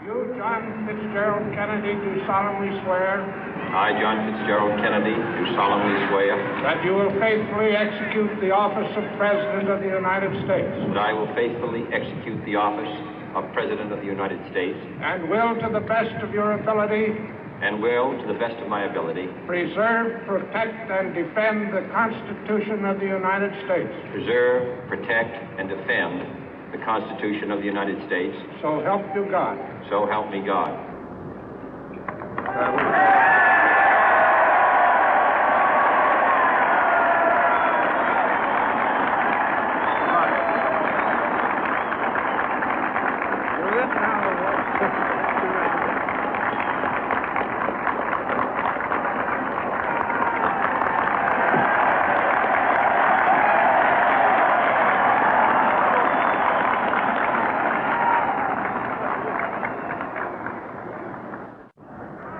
You, John Fitzgerald Kennedy, do solemnly swear I, John Fitzgerald Kennedy, do solemnly swear that you will faithfully execute the office of President of the United States that I will faithfully execute the office of President of the United States and will, to the best of your ability, and will, to the best of my ability, preserve, protect, and defend the Constitution of the United States. preserve, protect, and defend the Constitution of the United States. So help you God. So help me God.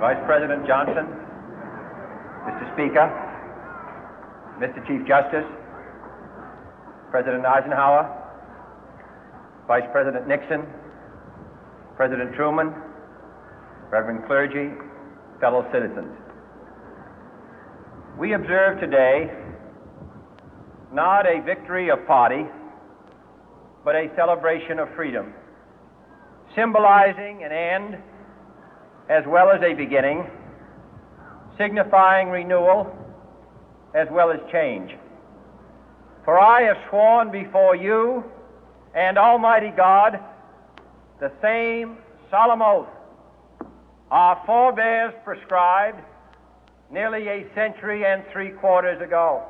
Vice President Johnson, Mr. Speaker, Mr. Chief Justice, President Eisenhower, Vice President Nixon, President Truman, Reverend clergy, fellow citizens. We observe today not a victory of party, but a celebration of freedom, symbolizing an end as well as a beginning, signifying renewal as well as change. For I have sworn before you and Almighty God the same solemn oath our forebears prescribed nearly a century and 3/4 ago.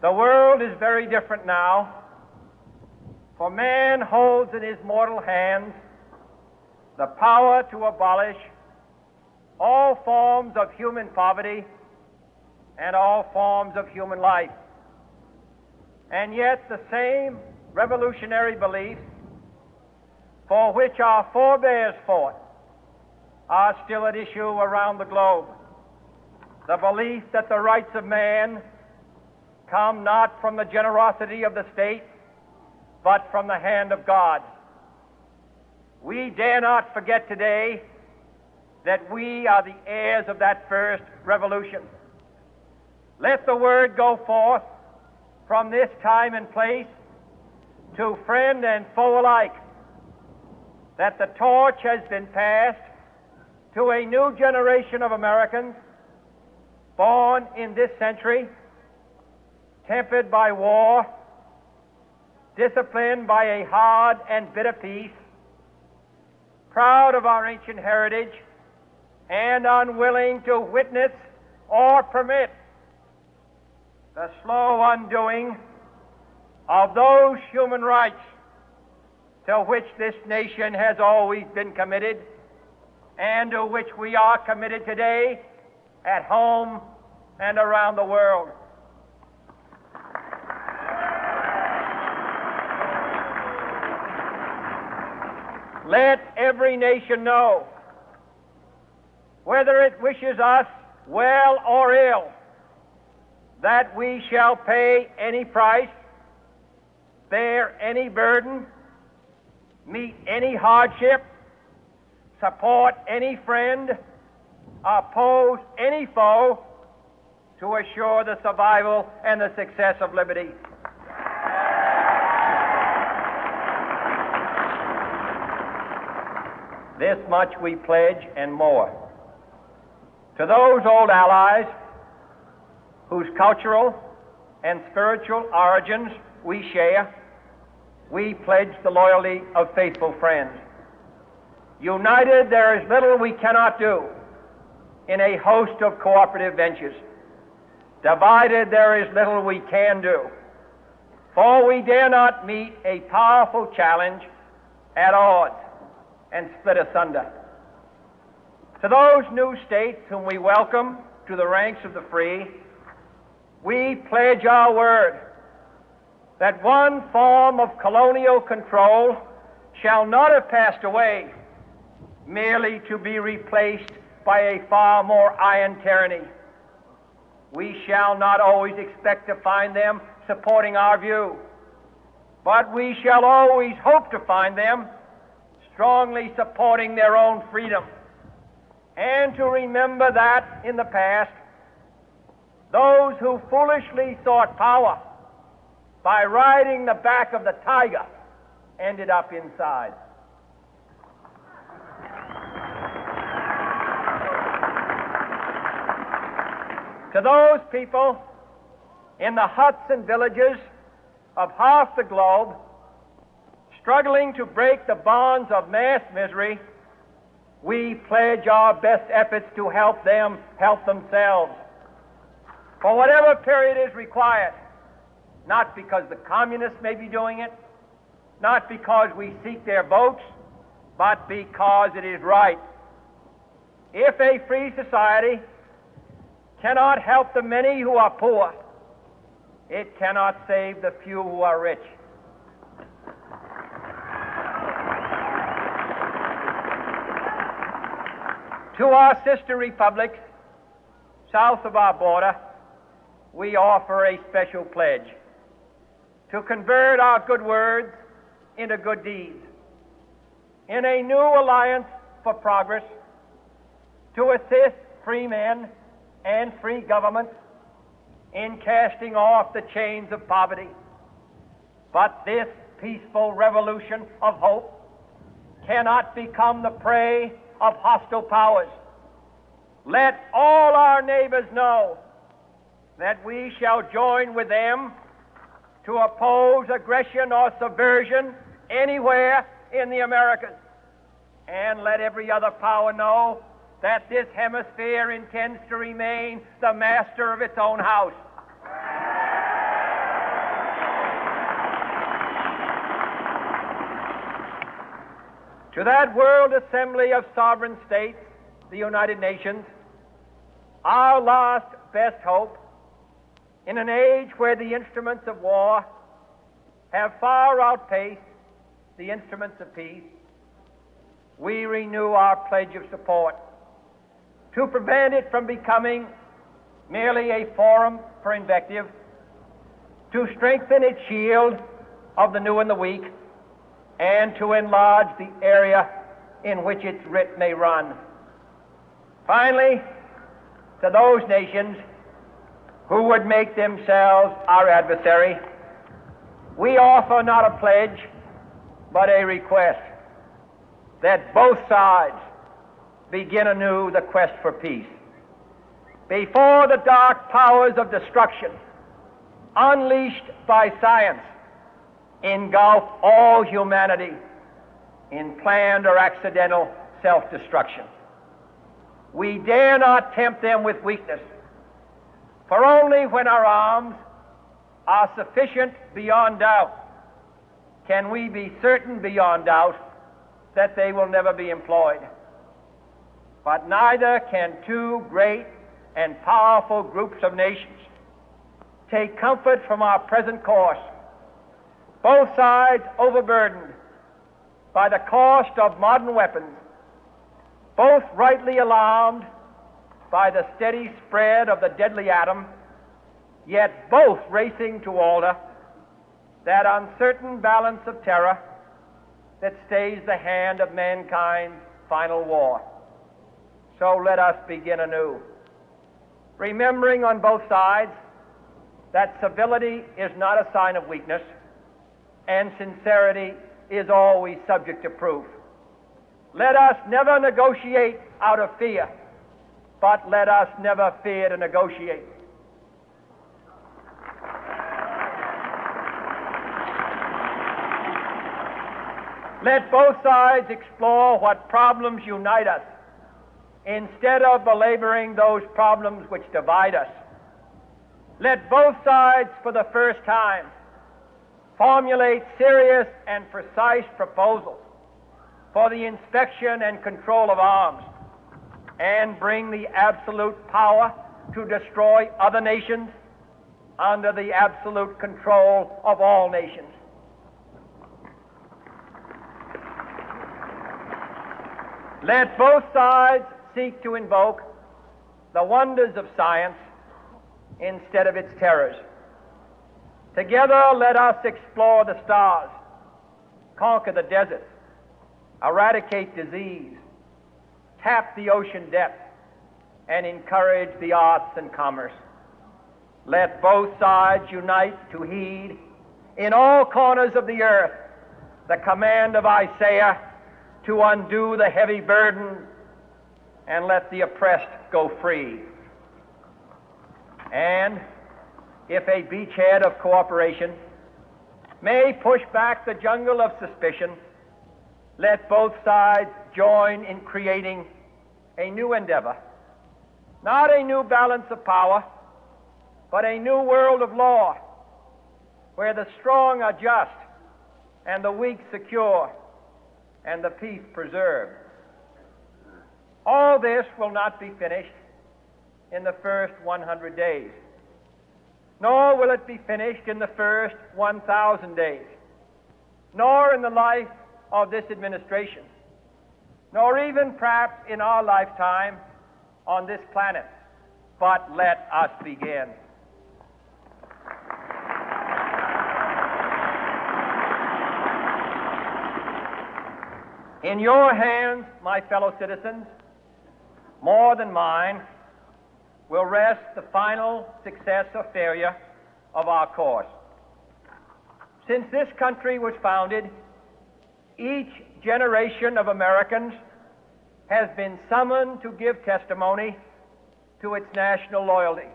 The world is very different now, for man holds in his mortal hands the power to abolish all forms of human poverty and all forms of human life. And yet the same revolutionary beliefs for which our forebears fought are still at issue around the globe. The belief that the rights of man come not from the generosity of the state, but from the hand of God. We dare not forget today that we are the heirs of that first revolution. Let the word go forth from this time and place to friend and foe alike that the torch has been passed to a new generation of Americans born in this century, tempered by war, disciplined by a hard and bitter peace, proud of our ancient heritage, and unwilling to witness or permit the slow undoing of those human rights to which this nation has always been committed and to which we are committed today at home and around the world. Let every nation know, whether it wishes us well or ill, that we shall pay any price, bear any burden, meet any hardship, support any friend, oppose any foe to assure the survival and the success of liberty. This much we pledge and more. To those old allies whose cultural and spiritual origins we share, we pledge the loyalty of faithful friends. United, there is little we cannot do in a host of cooperative ventures. Divided, there is little we can do, for we dare not meet a powerful challenge at odds and split asunder. To those new states whom we welcome to the ranks of the free, we pledge our word that one form of colonial control shall not have passed away, merely to be replaced by a far more iron tyranny. We shall not always expect to find them supporting our view, but we shall always hope to find them strongly supporting their own freedom, and to remember that in the past, those who foolishly sought power by riding the back of the tiger ended up inside. To those people in the huts and villages of half the globe struggling to break the bonds of mass misery, we pledge our best efforts to help them help themselves for whatever period is required, not because the communists may be doing it, not because we seek their votes, but because it is right. If a free society cannot help the many who are poor, it cannot save the few who are rich. To our sister republics south of our border, we offer a special pledge to convert our good words into good deeds, in a new alliance for progress, to assist free men and free governments in casting off the chains of poverty. But this peaceful revolution of hope cannot become the prey of hostile powers. Let all our neighbors know that we shall join with them to oppose aggression or subversion anywhere in the Americas. And let every other power know that this hemisphere intends to remain the master of its own house. To that World Assembly of Sovereign States, the United Nations, our last best hope, in an age where the instruments of war have far outpaced the instruments of peace, we renew our pledge of support to prevent it from becoming merely a forum for invective, to strengthen its shield of the new and the weak, and to enlarge the area in which its writ may run. Finally, to those nations who would make themselves our adversary, we offer not a pledge, but a request that both sides begin anew the quest for peace. Before the dark powers of destruction, unleashed by science, engulf all humanity in planned or accidental self-destruction, we dare not tempt them with weakness, for only when our arms are sufficient beyond doubt can we be certain beyond doubt that they will never be employed. But neither can two great and powerful groups of nations take comfort from our present course, both sides overburdened by the cost of modern weapons, both rightly alarmed by the steady spread of the deadly atom, yet both racing to alter that uncertain balance of terror that stays the hand of mankind's final war. So let us begin anew, remembering on both sides that civility is not a sign of weakness, and sincerity is always subject to proof. Let us never negotiate out of fear, but let us never fear to negotiate. Let both sides explore what problems unite us, instead of belaboring those problems which divide us. Let both sides, for the first time, formulate serious and precise proposals for the inspection and control of arms, and bring the absolute power to destroy other nations under the absolute control of all nations. Let both sides seek to invoke the wonders of science instead of its terrors. Together, let us explore the stars, conquer the deserts, eradicate disease, tap the ocean depth, and encourage the arts and commerce. Let both sides unite to heed in all corners of the earth the command of Isaiah to undo the heavy burden and let the oppressed go free. And if a beachhead of cooperation may push back the jungle of suspicion, let both sides join in creating a new endeavor, not a new balance of power, but a new world of law, where the strong are just and the weak secure and the peace preserved. All this will not be finished in the first 100 days, nor will it be finished in the first 1,000 days, nor in the life of this administration, nor even perhaps in our lifetime on this planet. But let us begin. In your hands, my fellow citizens, more than mine, will rest the final success or failure of our course. Since this country was founded, each generation of Americans has been summoned to give testimony to its national loyalty.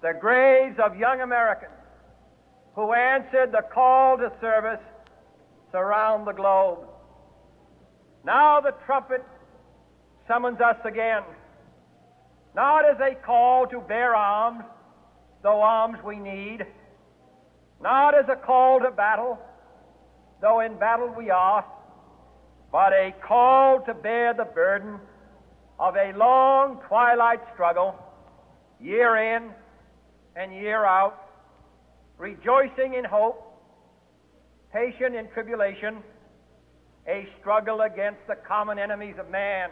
The graves of young Americans who answered the call to service surround the globe. Now the trumpet summons us again, not as a call to bear arms, though arms we need, not as a call to battle, though in battle we are, but a call to bear the burden of a long twilight struggle, year in and year out, rejoicing in hope, patient in tribulation, a struggle against the common enemies of man,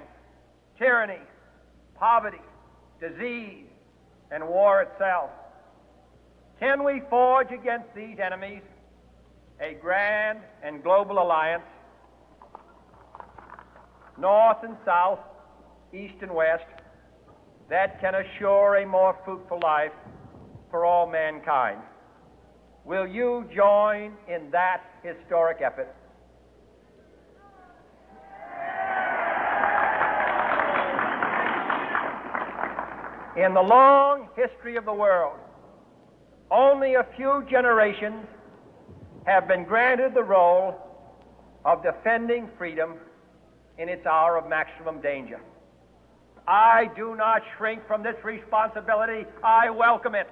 tyranny, poverty, disease, and war itself. Can we forge against these enemies a grand and global alliance, north and south, east and west, that can assure a more fruitful life for all mankind? Will you join in that historic effort? In the long history of the world, only a few generations have been granted the role of defending freedom in its hour of maximum danger. I do not shrink from this responsibility. I welcome it.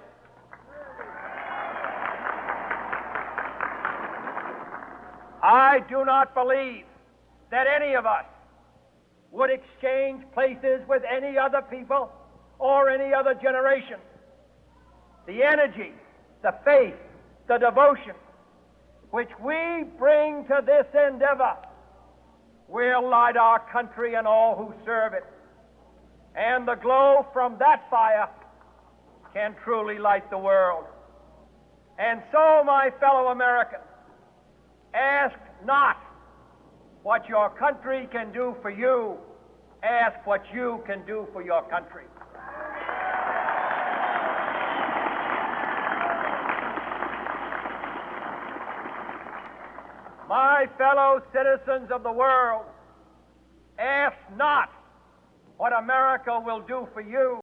I do not believe that any of us would exchange places with any other people or any other generation. The energy, the faith, the devotion which we bring to this endeavor will light our country and all who serve it. And the glow from that fire can truly light the world. And so, my fellow Americans, ask not what your country can do for you, ask what you can do for your country. My fellow citizens of the world, ask not what America will do for you,